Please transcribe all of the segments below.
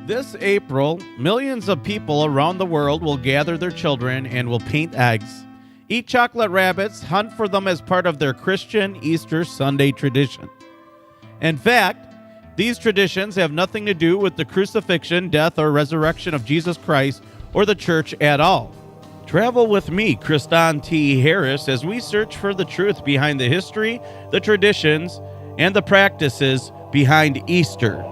This April, millions of people around the world will gather their children and will paint eggs, eat chocolate rabbits, hunt for them as part of their Christian Easter Sunday tradition. In fact, these traditions have nothing to do with the crucifixion, death, or resurrection of Jesus Christ or the church at all. Travel with me, Kristan T. Harris, as we search for the truth behind the history, the traditions, and the practices behind Easter.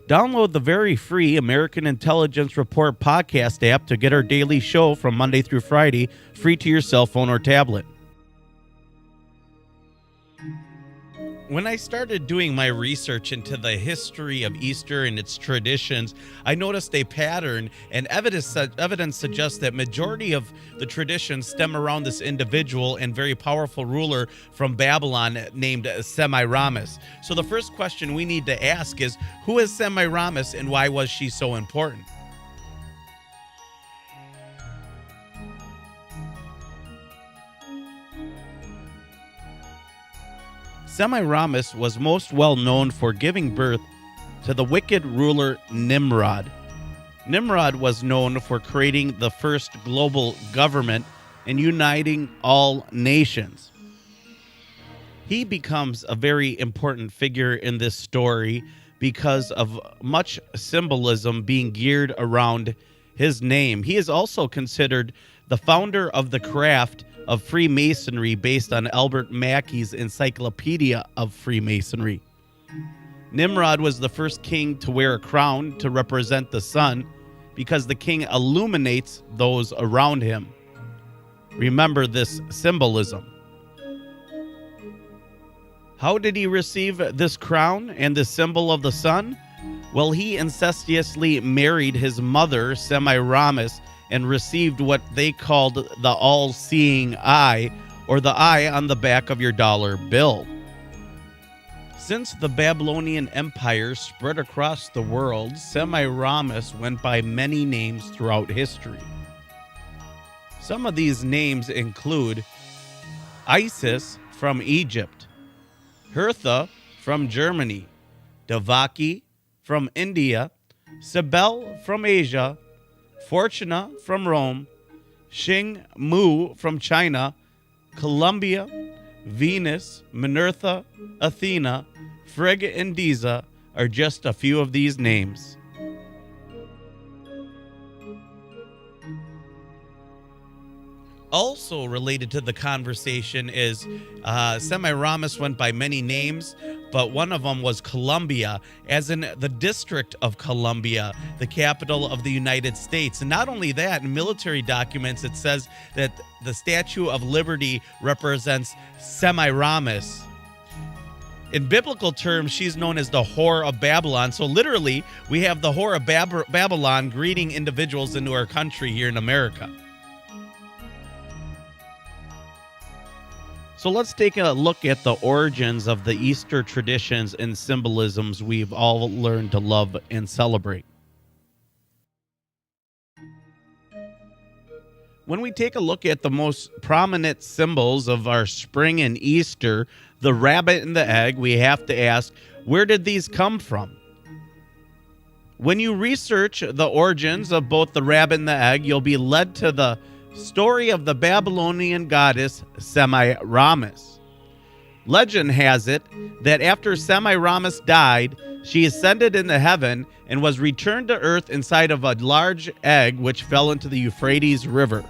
Download the very free American Intelligence Report podcast app to get our daily show from Monday through Friday, free to your cell phone or tablet. When I started doing my research into the history of Easter and its traditions, I noticed a pattern, and evidence suggests that majority of the traditions stem around this individual and very powerful ruler from Babylon named Semiramis. So the first question we need to ask is, who is Semiramis and why was she so important? Semiramis was most well known for giving birth to the wicked ruler Nimrod. Nimrod was known for creating the first global government and uniting all nations. He becomes a very important figure in this story because of much symbolism being geared around his name. He is also considered the founder of the craft of Freemasonry based on Albert Mackey's Encyclopedia of Freemasonry. Nimrod was the first king to wear a crown to represent the sun because the king illuminates those around him. Remember this symbolism. How did he receive this crown and the symbol of the sun? Well, he incestuously married his mother, Semiramis, and received what they called the all-seeing eye, or the eye on the back of your dollar bill. Since the Babylonian Empire spread across the world, Semiramis went by many names throughout history. Some of these names include Isis from Egypt, Hertha from Germany, Devaki from India, Cybele from Asia, Fortuna from Rome, Xing Mu from China, Columbia, Venus, Minerva, Athena, Frigga, and Diza are just a few of these names. Also related to the conversation is Semiramis went by many names, but one of them was Columbia, as in the District of Columbia, the capital of the United States. And not only that, in military documents, it says that the Statue of Liberty represents Semiramis. In biblical terms, she's known as the Whore of Babylon. So literally, we have the Whore of Babylon greeting individuals into our country here in America. So let's take a look at the origins of the Easter traditions and symbolisms we've all learned to love and celebrate. When we take a look at the most prominent symbols of our spring and Easter, the rabbit and the egg, we have to ask, where did these come from? When you research the origins of both the rabbit and the egg, you'll be led to the story of the Babylonian goddess Semiramis. Legend has it that after Semiramis died, she ascended into heaven and was returned to earth inside of a large egg which fell into the Euphrates River.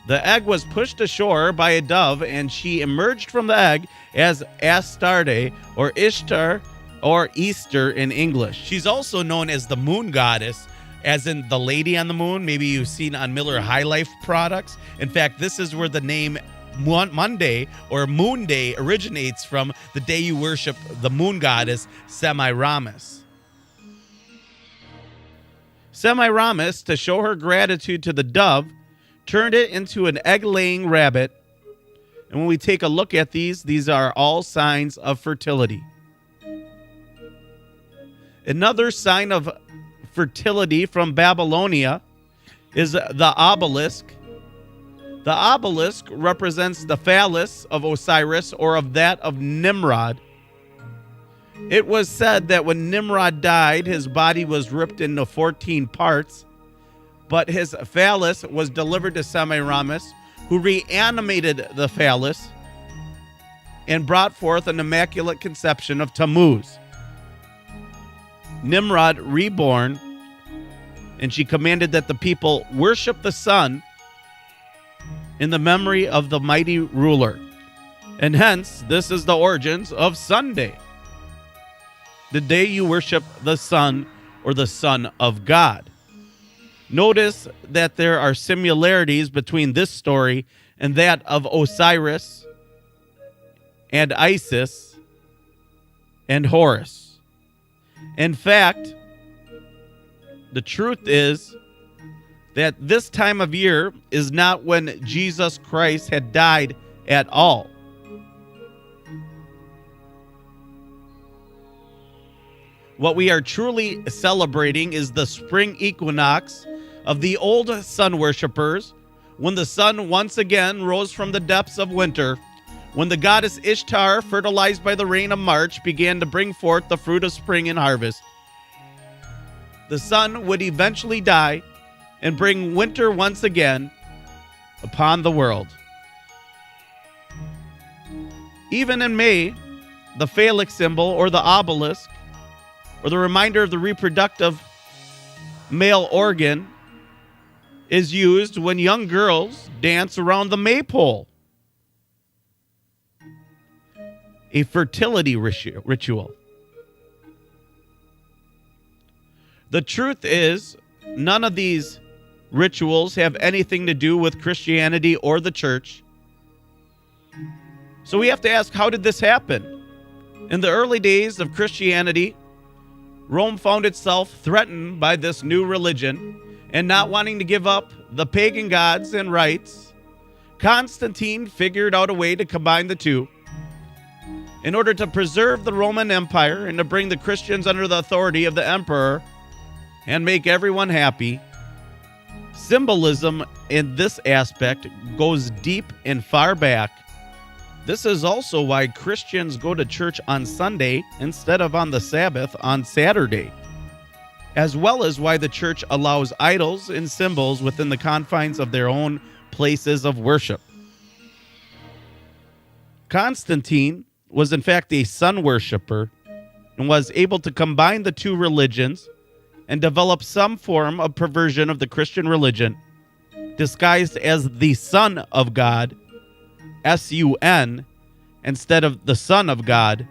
The egg was pushed ashore by a dove, and she emerged from the egg as Astarte, or Ishtar, or Easter in English. She's also known as the moon goddess, as in the lady on the moon. Maybe you've seen on Miller High Life products. In fact, this is where the name Monday or Moon Day originates from, the day you worship the moon goddess Semiramis. Semiramis, to show her gratitude to the dove, turned it into an egg-laying rabbit. And when we take a look at these are all signs of fertility. Another sign of fertility from Babylonia is the obelisk. The obelisk represents the phallus of Osiris or of that of Nimrod. It was said that when Nimrod died, his body was ripped into 14 parts, but his phallus was delivered to Semiramis, who reanimated the phallus and brought forth an immaculate conception of Tammuz. Nimrod reborn, and she commanded that the people worship the sun in the memory of the mighty ruler. And hence, this is the origins of Sunday, the day you worship the sun or the Son of God. Notice that there are similarities between this story and that of Osiris and Isis and Horus. In fact, the truth is that this time of year is not when Jesus Christ had died at all. What we are truly celebrating is the spring equinox of the old sun worshippers, when the sun once again rose from the depths of winter, when the goddess Ishtar, fertilized by the rain of March, began to bring forth the fruit of spring and harvest. The sun would eventually die and bring winter once again upon the world. Even in May, the phallic symbol or the obelisk, or the reminder of the reproductive male organ, is used when young girls dance around the maypole, a fertility ritual. The truth is, none of these rituals have anything to do with Christianity or the church. So we have to ask, how did this happen? In the early days of Christianity, Rome found itself threatened by this new religion, and not wanting to give up the pagan gods and rites, Constantine figured out a way to combine the two in order to preserve the Roman Empire and to bring the Christians under the authority of the emperor and make everyone happy. Symbolism in this aspect goes deep and far back. This is also why Christians go to church on Sunday instead of on the Sabbath on Saturday, as well as why the church allows idols and symbols within the confines of their own places of worship. Constantine was in fact a sun worshiper and was able to combine the two religions and develop some form of perversion of the Christian religion, disguised as the Son of God, S-U-N, instead of the Son of God,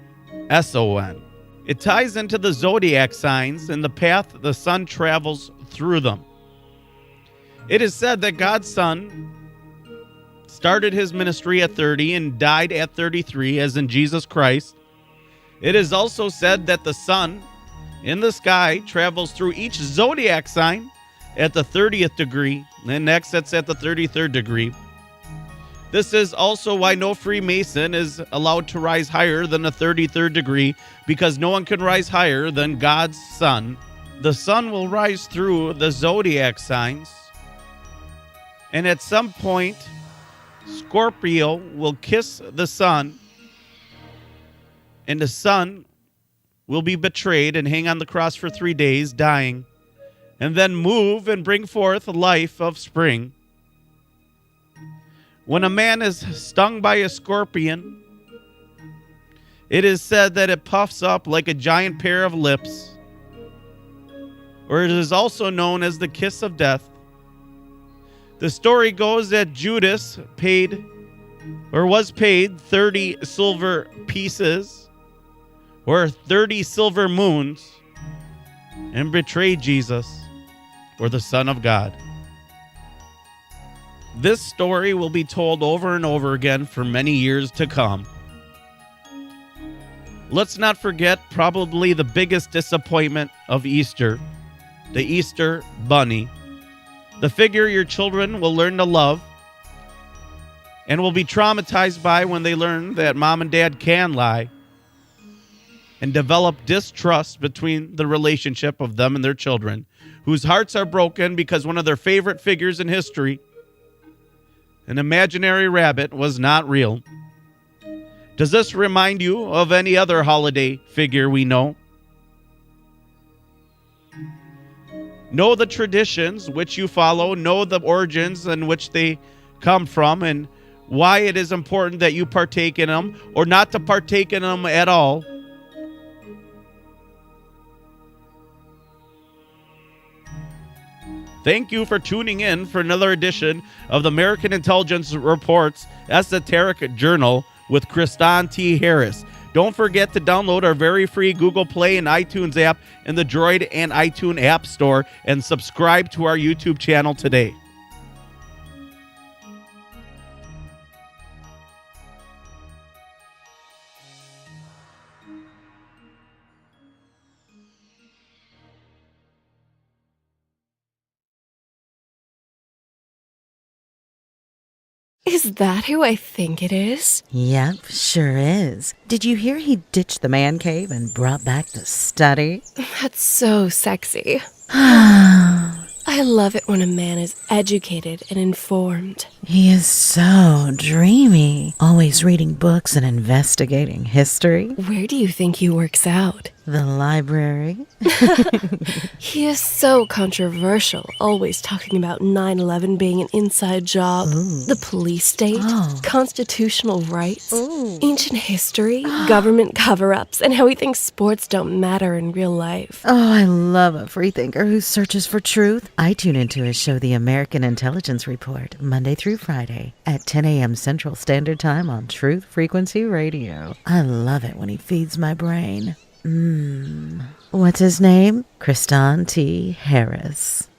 S-O-N. It ties into the zodiac signs and the path the sun travels through them. It is said that God's Son started his ministry at 30 and died at 33, as in Jesus Christ. It is also said that the sun in the sky travels through each zodiac sign at the 30th degree, and next it's at the 33rd degree. This is also why no Freemason is allowed to rise higher than the 33rd degree, because no one can rise higher than God's sun. The sun will rise through the zodiac signs, and at some point, Scorpio will kiss the sun, and the sun will be betrayed and hang on the cross for 3 days, dying, and then move and bring forth life of spring. When a man is stung by a scorpion, it is said that it puffs up like a giant pair of lips, or it is also known as the kiss of death. The story goes that Judas was paid 30 silver pieces, or 30 silver moons, and betrayed Jesus, or the Son of God. This story will be told over and over again for many years to come. Let's not forget probably the biggest disappointment of Easter, the Easter Bunny, the figure your children will learn to love and will be traumatized by when they learn that mom and dad can lie, and develop distrust between the relationship of them and their children, whose hearts are broken because one of their favorite figures in history, an imaginary rabbit, was not real. Does this remind you of any other holiday figure we know? Know the traditions which you follow, know the origins in which they come from, and why it is important that you partake in them or not to partake in them at all. Thank you for tuning in for another edition of the American Intelligence Report's Esoteric Journal with Kristan T. Harris. Don't forget to download our very free Google Play and iTunes app in the Droid and iTunes App Store and subscribe to our YouTube channel today. Is that who I think it is? Yep, sure is. Did you hear he ditched the man cave and brought back the study? That's so sexy. I love it when a man is educated and informed. He is so dreamy. Always reading books and investigating history. Where do you think he works out? The library. He is so controversial, always talking about 9/11 being an inside job, the police state, constitutional rights, ancient history, government cover-ups, and how he thinks sports don't matter in real life. Oh, I love a freethinker who searches for truth. I tune into his show, The American Intelligence Report, Monday through Friday at 10 a.m. Central Standard Time on Truth Frequency Radio. I love it when he feeds my brain. What's his name? Kristan T. Harris.